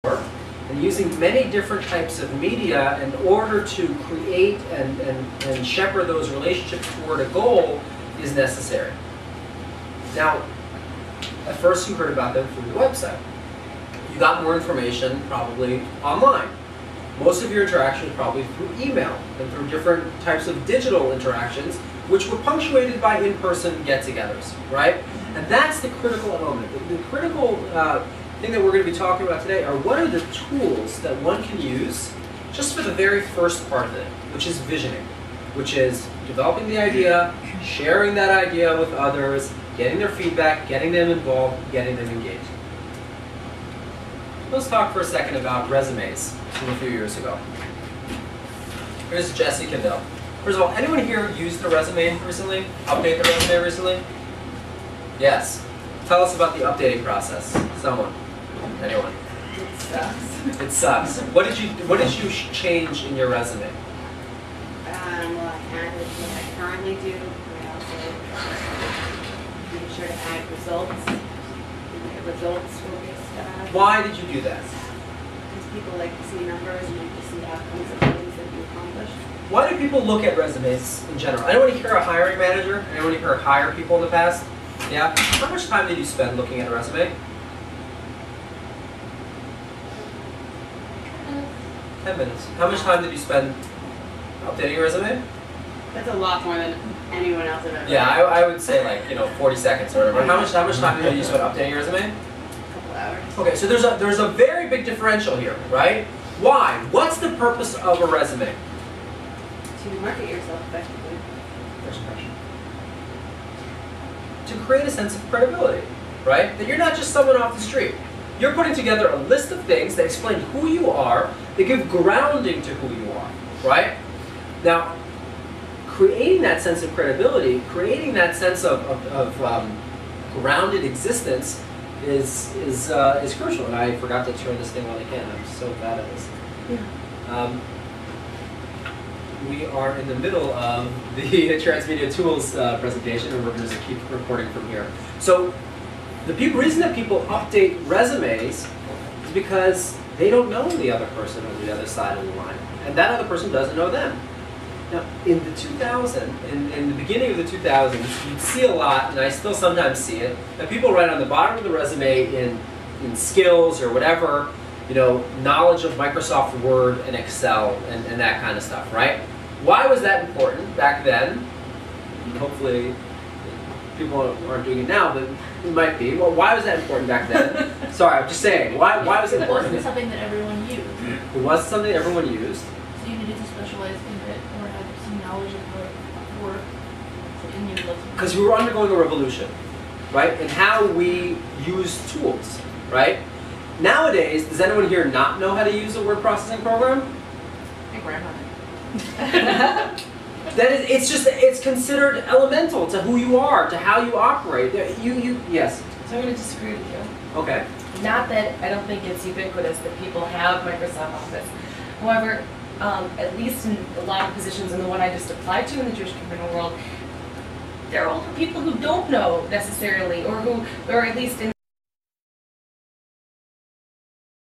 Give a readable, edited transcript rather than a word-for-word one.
and using many different types of media in order to create and shepherd those relationships toward a goal is necessary. Now, at first you heard about them through the website. You got more information probably online. Most of your interaction was probably through email and through different types of digital interactions, which were punctuated by in-person get-togethers, right? And that's the critical element. The critical thing that we're going to be talking about today are what are the tools that one can use just for the very first part of it, which is visioning, which is developing the idea, sharing that idea with others, getting their feedback, getting them involved, getting them engaged. Let's talk for a second about resumes from a few years ago. Here's Jesse Kendall. First of all, anyone here used the resume recently? Update the resume recently? Yes. Tell us about the updating process. Someone. Anyone? It sucks. It sucks. What did you change in your resume? Well, I added what I currently do. I also made sure to add results. Results focused. Why did you do that? Because people like to see numbers and like to see outcomes of things that you accomplished. Why do people look at resumes in general? Anyone here a hiring manager? Anyone here hire people in the past? Yeah? How much time did you spend looking at a resume? 10 minutes. How much time did you spend updating your resume? That's a lot more than anyone else I've ever. Yeah, I would say like 40 seconds or whatever. How much time did you spend updating your resume? A couple hours. Okay, so there's a very big differential here, right? Why? What's the purpose of a resume? To market yourself effectively. First question. To create a sense of credibility, right? That you're not just someone off the street. You're putting together a list of things that explain who you are, that give grounding to who you are, right? Now, creating that sense of credibility, creating that sense of grounded existence is crucial. And I forgot to turn this thing on again. I'm so bad at this. Yeah. We are in the middle of the Transmedia Tools presentation, and we're going to keep recording from here. So the reason that people update resumes is because they don't know the other person on the other side of the line, and that other person doesn't know them. Now, in the beginning of the 2000s, you'd see a lot, and I still sometimes see it, that people write on the bottom of the resume in skills or whatever, knowledge of Microsoft Word and Excel and that kind of stuff, right? Why was that important back then? Hopefully people aren't doing it now, but it might be. Well, why was that important back then? Sorry, I'm just saying. Why was it important? It wasn't something that everyone used. It wasn't something everyone used. So you needed to specialize in it or have some knowledge of how it worked in your life. Because we were undergoing a revolution, right? In how we use tools, right? Nowadays, does anyone here not know how to use a word processing program? My grandmother. It's considered elemental to who you are, to how you operate. Yes. So I'm going to disagree with you. Okay. Not that I don't think it's ubiquitous that people have Microsoft Office. However, at least in a lot of positions, and the one I just applied to in the Jewish criminal world, there are older people who don't know necessarily, or at least in